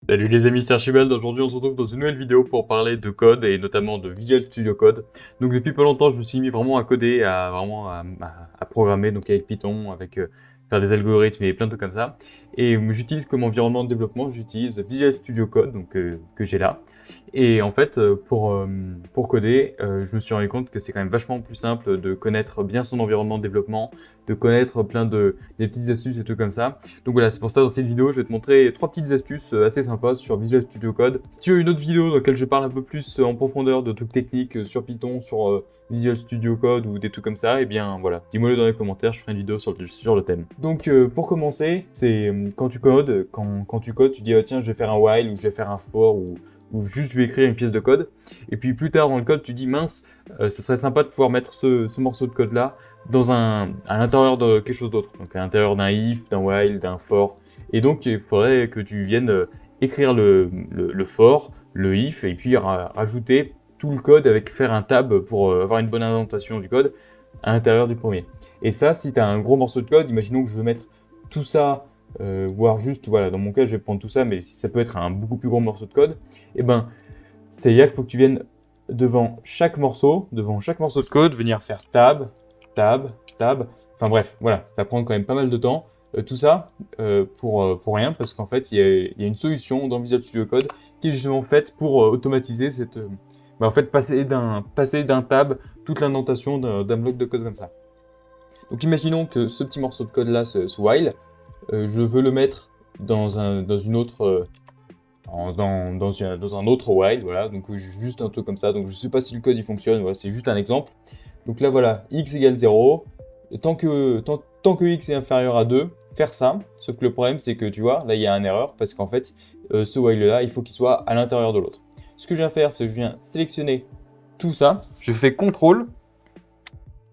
Salut les amis, c'est Archibald. Aujourd'hui on se retrouve dans une nouvelle vidéo pour parler de code et notamment de Visual Studio Code. Donc depuis pas longtemps je me suis mis vraiment à coder, à programmer donc avec Python, faire des algorithmes et plein de trucs comme ça. Et j'utilise comme environnement de développement, j'utilise Visual Studio Code que j'ai là. Et en fait pour coder, je me suis rendu compte que c'est quand même vachement plus simple de connaître bien son environnement de développement, de connaître des petites astuces et tout comme ça. Donc voilà, c'est pour ça dans cette vidéo, je vais te montrer trois petites astuces assez sympas sur Visual Studio Code. Si tu veux une autre vidéo dans laquelle je parle un peu plus en profondeur de trucs techniques sur Python, sur Visual Studio Code ou des trucs comme ça, eh bien voilà, dis-moi-le dans les commentaires, je ferai une vidéo sur le thème. Donc pour commencer, c'est quand tu codes, quand tu codes, tu dis ah, tiens, je vais faire un while ou je vais faire un for ou juste je vais écrire une pièce de code. Et puis plus tard dans le code, tu dis mince, ça serait sympa de pouvoir mettre ce morceau de code là à l'intérieur de quelque chose d'autre, donc à l'intérieur d'un if, d'un while, d'un for. Et donc il faudrait que tu viennes écrire le for, le if, et puis rajouter tout le code avec faire un tab pour avoir une bonne indentation du code à l'intérieur du premier. Et ça, si tu as un gros morceau de code, imaginons que je veux mettre tout ça, voire juste, voilà, dans mon cas, je vais prendre tout ça, mais si ça peut être un beaucoup plus gros morceau de code, et ben, c'est-à-dire qu'il faut que tu viennes devant chaque morceau de code, venir faire tab, tab, tab. Enfin bref, voilà, ça prend quand même pas mal de temps. Tout ça pour rien, parce qu'en fait, il y a une solution dans Visual Studio Code qui est justement faite pour automatiser en fait, passer d'un tab toute l'indentation d'un bloc de code comme ça. Donc imaginons que ce petit morceau de code là, ce while, je veux le mettre dans une autre dans un autre while, voilà, donc juste un truc comme ça. Donc je sais pas si le code il fonctionne, voilà, c'est juste un exemple. Donc là voilà, x égale 0, tant que x est inférieur à 2, faire ça. Sauf que le problème c'est que tu vois, là il y a une erreur parce qu'en fait ce while là il faut qu'il soit à l'intérieur de l'autre. Ce que je viens faire, c'est que je viens sélectionner tout ça, je fais CTRL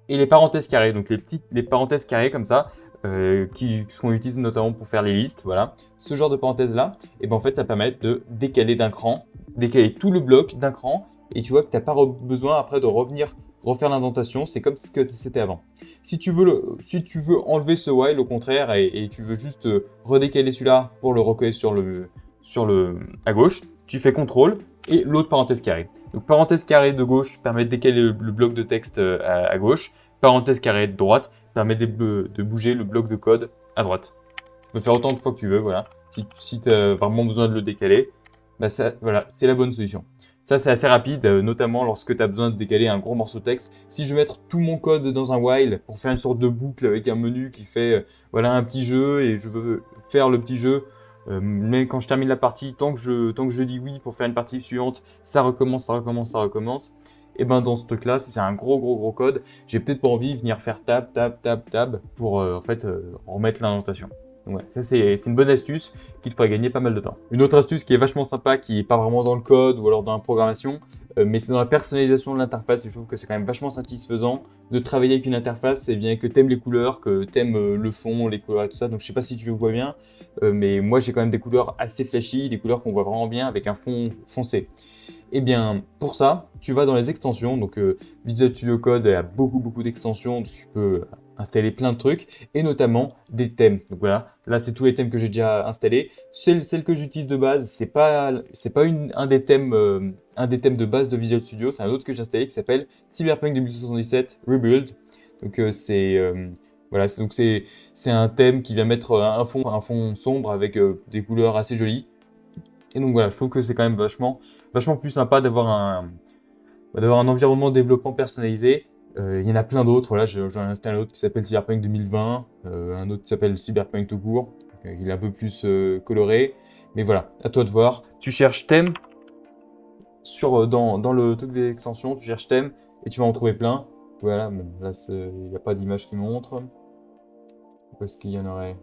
et les parenthèses carrées, donc les parenthèses carrées comme ça, qui sont utilisées notamment pour faire les listes, voilà. Ce genre de parenthèses là, et ben en fait ça permet de décaler d'un cran, décaler tout le bloc d'un cran, et tu vois que tu n'as pas besoin après de revenir refaire l'indentation, c'est comme ce que c'était avant. Si tu veux enlever ce while au contraire et tu veux juste redécaler celui-là pour le recoller à gauche, tu fais CTRL et l'autre parenthèse carrée. Donc parenthèse carrée de gauche permet de décaler le bloc de texte à gauche, parenthèse carrée de droite permet de bouger le bloc de code à droite. Tu peux faire autant de fois que tu veux, voilà. Si tu as vraiment besoin de le décaler, bah ça, voilà, c'est la bonne solution. Ça, c'est assez rapide, notamment lorsque tu as besoin de décaler un gros morceau de texte. Si je veux mettre tout mon code dans un while pour faire une sorte de boucle avec un menu qui fait voilà, un petit jeu et je veux faire le petit jeu, mais quand je termine la partie, tant que je dis oui pour faire une partie suivante, ça recommence, ça recommence, ça recommence. Et ben dans ce truc-là, si c'est un gros code, j'ai peut-être pas envie de venir faire tab, tab, tab, tab pour remettre l'indentation. Donc ouais, ça c'est une bonne astuce qui te ferait gagner pas mal de temps. Une autre astuce qui est vachement sympa, qui est pas vraiment dans le code ou alors dans la programmation, mais c'est dans la personnalisation de l'interface et je trouve que c'est quand même vachement satisfaisant de travailler avec une interface et bien que t'aimes les couleurs, que t'aimes le fond, les couleurs et tout ça. Donc je sais pas si tu le vois bien, mais moi j'ai quand même des couleurs assez flashy, des couleurs qu'on voit vraiment bien avec un fond foncé. Et bien pour ça, tu vas dans les extensions, donc Visual Studio Code a beaucoup d'extensions, donc tu peux installer plein de trucs, et notamment des thèmes. Donc voilà, là c'est tous les thèmes que j'ai déjà installés. Celle que j'utilise de base, c'est pas un des thèmes de base de Visual Studio, c'est un autre que j'ai installé qui s'appelle Cyberpunk 2077 Rebuild. Donc voilà, c'est un thème qui vient mettre un fond sombre avec des couleurs assez jolies. Et donc voilà, je trouve que c'est quand même vachement plus sympa d'avoir un environnement de développement personnalisé. Il y en a plein d'autres. Voilà, j'en ai installé un autre qui s'appelle Cyberpunk 2020, un autre qui s'appelle Cyberpunk tout court. Il est un peu plus coloré. Mais voilà, à toi de voir. Tu cherches thème dans le truc des extensions, tu cherches thème et tu vas en trouver plein. Voilà, bon, là, il n'y a pas d'image qui montre. Où est-ce qu'il y en aurait?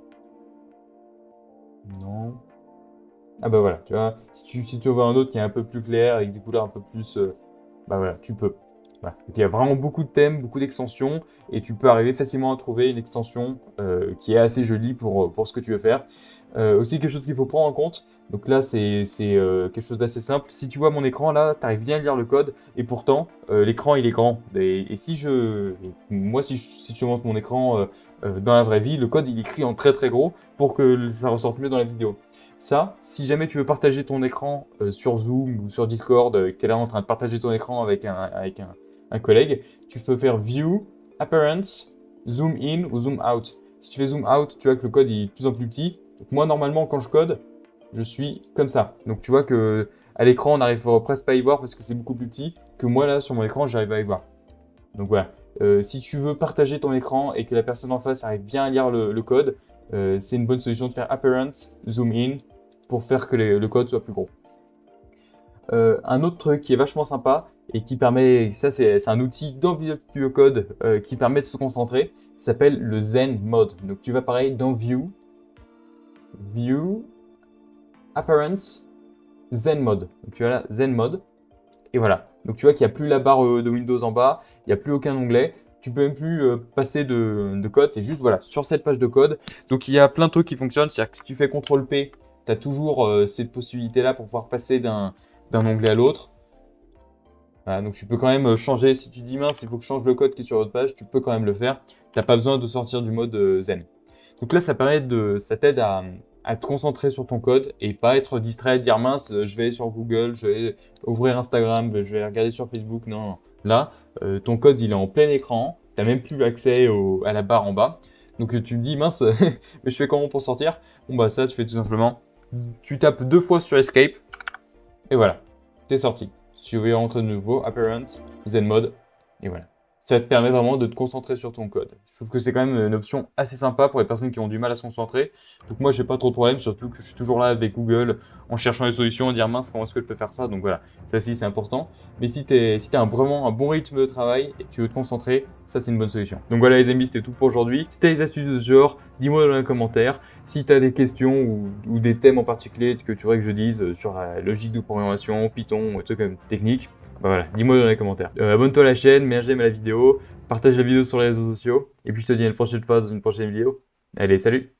Non. Ah bah voilà, tu vois, si tu veux un autre qui est un peu plus clair, avec des couleurs un peu plus... bah voilà, tu peux. Voilà. Donc, il y a vraiment beaucoup de thèmes, beaucoup d'extensions, et tu peux arriver facilement à trouver une extension qui est assez jolie pour ce que tu veux faire. Aussi quelque chose qu'il faut prendre en compte, donc là c'est quelque chose d'assez simple. Si tu vois mon écran là, tu arrives bien à lire le code, et pourtant l'écran il est grand. Et si je te montre mon écran dans la vraie vie, le code il est écrit en très gros pour que ça ressorte mieux dans la vidéo. Ça, si jamais tu veux partager ton écran sur Zoom ou sur Discord, que tu es là en train de partager ton écran avec un collègue, tu peux faire View, Appearance, Zoom In ou Zoom Out. Si tu fais Zoom Out, tu vois que le code est de plus en plus petit. Donc moi, normalement, quand je code, je suis comme ça. Donc tu vois que à l'écran, on n'arrive presque pas à y voir parce que c'est beaucoup plus petit, que moi, là, sur mon écran, j'arrive à y voir. Donc voilà. Si tu veux partager ton écran et que la personne en face arrive bien à lire le code, c'est une bonne solution de faire Appearance, Zoom In, pour faire que le code soit plus gros. Un autre truc qui est vachement sympa et qui permet, ça c'est un outil dans Visual Studio Code qui permet de se concentrer, ça s'appelle le Zen Mode. Donc tu vas pareil dans View, Appearance, Zen Mode. Donc tu as là Zen Mode et voilà. Donc tu vois qu'il n'y a plus la barre de Windows en bas, il n'y a plus aucun onglet. Tu peux même plus passer de code, tu es juste voilà, sur cette page de code. Donc il y a plein de trucs qui fonctionnent, c'est-à-dire que si tu fais CTRL-P, tu as toujours cette possibilité-là pour pouvoir passer d'un onglet à l'autre. Voilà, donc tu peux quand même changer, si tu dis mince, il faut que je change le code qui est sur votre page, tu peux quand même le faire. Tu n'as pas besoin de sortir du mode zen. Donc là, ça t'aide à te concentrer sur ton code et pas être distrait, dire mince, je vais sur Google, je vais ouvrir Instagram, je vais regarder sur Facebook. Non. Là, ton code, il est en plein écran, tu n'as même plus accès à la barre en bas. Donc tu te dis mince, mais je fais comment pour sortir? Bon bah ça, tu fais tout simplement, tu tapes 2 fois sur Escape et voilà, t'es sorti. Si tu veux rentrer de nouveau, Apparent, Zen Mode, et voilà. Ça te permet vraiment de te concentrer sur ton code. Je trouve que c'est quand même une option assez sympa pour les personnes qui ont du mal à se concentrer. Donc moi, j'ai pas trop de problème, surtout que je suis toujours là avec Google en cherchant les solutions, en dire mince, comment est-ce que je peux faire ça? Donc voilà, ça aussi, c'est important. Mais si t'as vraiment un bon rythme de travail et que tu veux te concentrer, ça, c'est une bonne solution. Donc voilà, les amis, c'était tout pour aujourd'hui. Si t'as des astuces de ce genre, dis-moi dans les commentaires. Si tu as des questions ou des thèmes en particulier que tu voudrais que je dise sur la logique de programmation, Python ou des trucs comme technique, bah voilà, dis-moi dans les commentaires. Abonne-toi à la chaîne, mets un j'aime à la vidéo, partage la vidéo sur les réseaux sociaux, et puis je te dis à une prochaine fois dans une prochaine vidéo. Allez, salut!